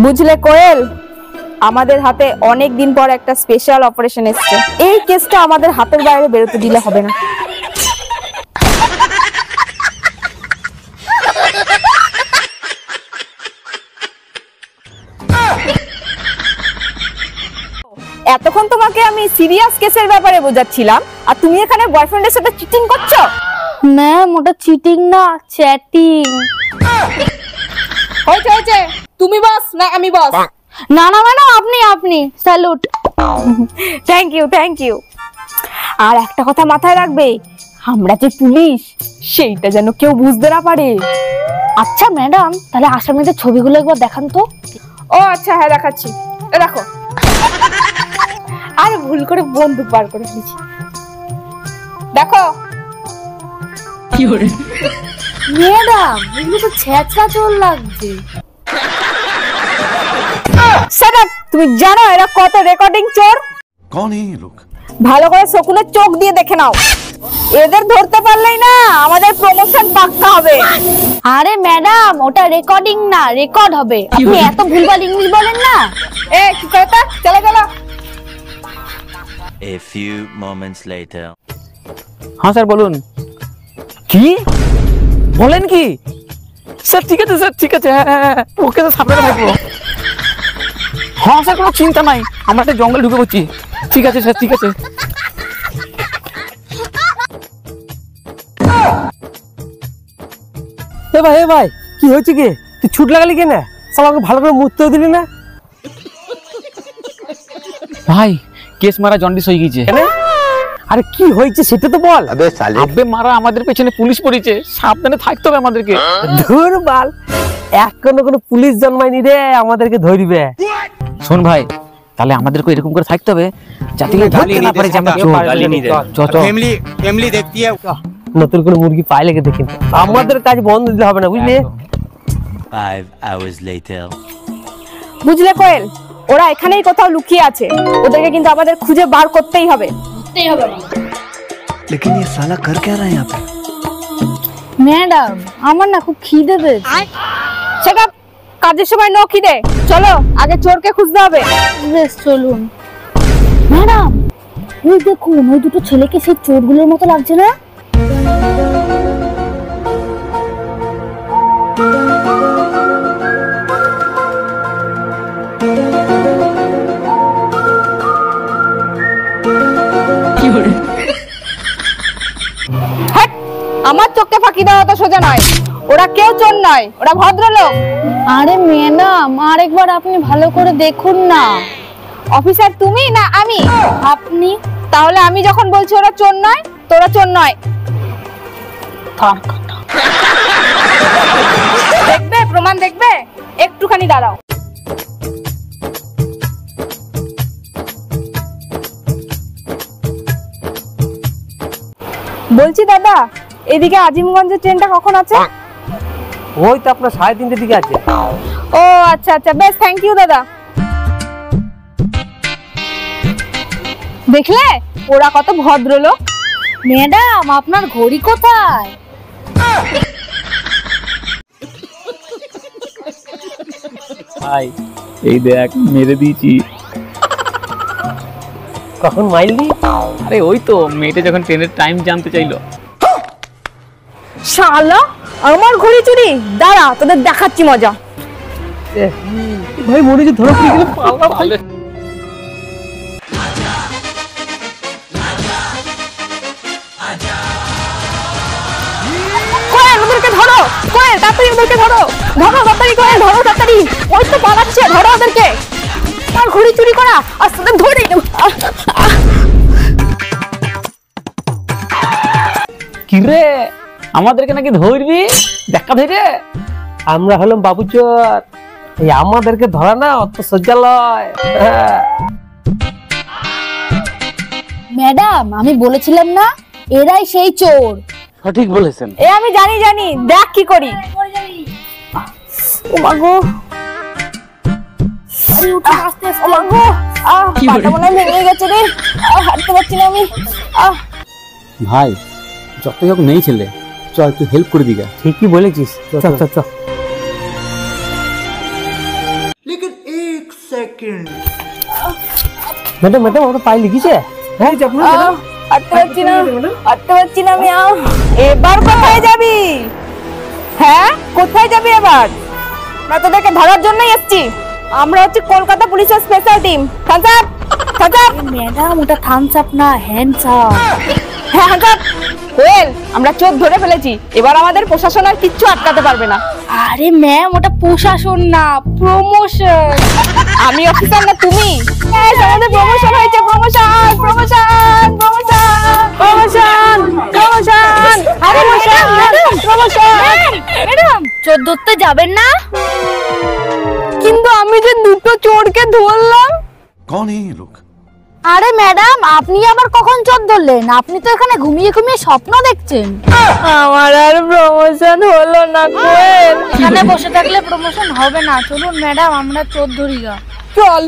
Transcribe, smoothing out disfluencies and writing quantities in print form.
বুঝলে কোয়েল, আমাদের হাতে অনেক দিন পর একটা স্পেশাল অপারেশন এসেছে। এই কেসটা আমাদের হাতের বাইরে বেরোতে দিলে হবে না। এতক্ষণ তোমাকে আমি সিরিয়াস কেসের ব্যাপারে বোঝাচ্ছিলাম, আর তুমি এখানে বয়ফ্রেন্ডের সাথে চিটিং করছো। ম্যাম ওটা চিটিং না, চ্যাটিং। হয়েছে হয়েছে, তুমি বস না আমি বস? না না ম্যাডাম, আপনি salute. Thank you thank you. আর একটা কথা মাথায় রাখবে, আমরা যে পুলিশ সেইটা যেন কেউ বুঝতে না পারে। আচ্ছা ম্যাডাম, তাহলে আসামিদের ছবিগুলো একবার দেখান তো। ও আচ্ছা, হ্যাঁ দেখাচ্ছি, দেখো। আর ভুল করে বন্দুক বার করে ফেলেছি, দেখো। ম্যাডাম এগুলো তো ছেঁচড়া চোর লাগছে। Shut up! তুমি জানো এরা কত রেকর্ডিং চোর? कौन है ये लोग? ভালো করে শকুনের চোখ দিয়ে দেখে নাও। এদের ধরতে পারলেই না আমাদের প্রমোশন পাক্কা হবে। আরে ম্যাডাম ওটা রেকর্ডিং না, রেকর্ড হবে। আপনি এত ভুলভাল ইংলিশ বলেন না। এ কি কথা, চলো চলো। A few moments later. हाँ सर बोलून। কি বলেন কি? স্যার ঠিক আছে স্যার, ঠিক আছে, ওকে তো সামনে থাকবো। হ্যাঁ স্যার, কোনো চিন্তা নাই, আমরা একটা জঙ্গল ঢুকে পড়ছি। ঠিক আছে স্যার, ঠিক আছে। এ ভাই কি হয়েছে কি? তুই ছুট লাগালি কেন? আমাকে ভালো করে মুততেও দিলি না। ভাই কেস মারা জন্ডিস হয়ে গেছে। আরে কি হয়েছে সেটা তো বল। আবে মারা আমাদের পেছনে পুলিশ পড়েছে, সাবধানে থাকতে হবে আমাদেরকে। ধুর বাল, এখনো কোনো পুলিশ জন্মায়নি রে আমাদেরকে ধরবে। শোন ভাই, তাহলে আমাদেরকে এরকম করে থাকতে হবে যাতে কেউ ধরতে না পারে যে আমরা চোর। फैमिली देखती है। নতুন করে মুরগি পাই লেগে দেখি, আমাদের কাজ বন্ধ দিতে হবে না, বুঝলি? 5 hours later. বুঝলে কোয়েল, ওরা এখানেই কোথাও লুকিয়ে আছে। ওদেরকে কিন্তু আমাদের খুঁজে বার করতেই হবে। लेकिन ये साला कर क्या रहा है यहाँ पे? ম্যাডাম আমার না খুব খিদে পেয়েছে। সেটা কাজের সময় নো খিদে। চলো আগে চোরকে খুঁজতে হবে। বেশ চলুন। ম্যাডাম ওই দেখুন, ওই দুটো ছেলেকে সেই চোরগুলোর মতো লাগছে না? হ্যাট, আমার চোখকে ফাঁকি দেওয়া তো সোজা নয়। ওরা কেউ চোর নয়, ওরা ভদ্রলোক। আরে ম্যাডাম আরেকবার আপনি ভালো করে দেখুন না। অফিসার তুমি না আমি? আপনি। তাহলে আমি যখন বলছি ওরা চোর নয়, তোরা চোর নয়। দেখবে, প্রমাণ দেখবে? একটুখানি দাঁড়াও। বলছি দাদা, এদিকে আজিমগঞ্জের ট্রেনটা কখন আছে? ওই তো আপনার 3:30টার দিকে আছে। ও আচ্ছা আচ্ছা, বেশ, থ্যাংক ইউ দাদা। দেখলে ওরা কত ভদ্রলোক। ম্যাডাম আপনার ঘড়ি কোথায়? ভাই এই দেখ মেরে দিয়েছি। কখন মাইললি? আরে ওই তো মেয়েটা যখন ট্রেনের টাইম জানতে চাইলো। শালা আমার ঘড়ি চুরি, দাঁড়া তোদের দেখাচ্ছি মজা। ভাই মনে হচ্ছে ধরা পড়ে গেল। কোয়েল ওদেরকে ধরো, কোয়েল তাড়াতাড়ি ওদেরকে ধরো, ধরো তাড়াতাড়ি, কোয়েল ধরো তাড়াতাড়ি। ওই তো পালাচ্ছে, ধরো ওদেরকে। আর ঘড়ি চুরি করা, আর তোদের ধরে কি রে, আমাদেরকে নাকি ধরবি? দেখা ধরে আমরা হলাম বাবু চোর, এই আমাদেরকে ধরা না অত সোজা লয়। ম্যাডাম আমি বলেছিলাম না এরাই সেই চোর। সঠিক বলেছেন। এ আমি জানি জানি, দেখ কি করি। ও মা গো, ও মা গো, পাটা মনে হয় ভেঙে গেছে রে, হাঁটতে পারছি না আমি। ভাই যতই হোক নেই ছেলে, চল একটু হেল্প করে দিগা। ঠিকই বলেছিস, চল চল চল। लेकिन ম্যাডাম ম্যাডাম ওটা পাই লিখেছে হ্যাঁ হাঁটতে পারছি না আমি এবার কোথায় যাবি? হ্যাঁ কোথায় যাবি এবার? না তোদেরকে ধরার জন্যই এসেছি। আমরা হচ্ছে কলকাতা পুলিশের special team. Thums Up madam ওটা থামস আপ না হ্যান্ডস আপ। হ্যাঁ থামস আপ। ওয়েল আমরা চোর ধরে ফেলেছি, এবার আমাদের প্রশাসন আর কিচ্ছু আটকাতে পারবে না। আরে ম্যাম ওটা প্রশাসন না প্রমোশন। আমি অফিসার না তুমি? আমাদের প্রমোশন হয়েছে, প্রমোশন প্রমোশন প্রমোশন প্রমোশন আরে প্রমোশন। ম্যাডাম চোর ধরতে যাবেন না? কিন্তু আমি যে দুটো চোরকে ধরলাম। कौन है ये लोग? আরে ম্যাডাম আপনি আবার কখন চোর ধরলেন? আপনি তো এখানে ঘুমিয়ে ঘুমিয়ে স্বপ্ন দেখছেন। আমার আর প্রমোশন হলো না কোয়েল। এখানে বসে থাকলে প্রমোশন হবে না, চলুন ম্যাডাম আমরা চোর ধরি গা। চল।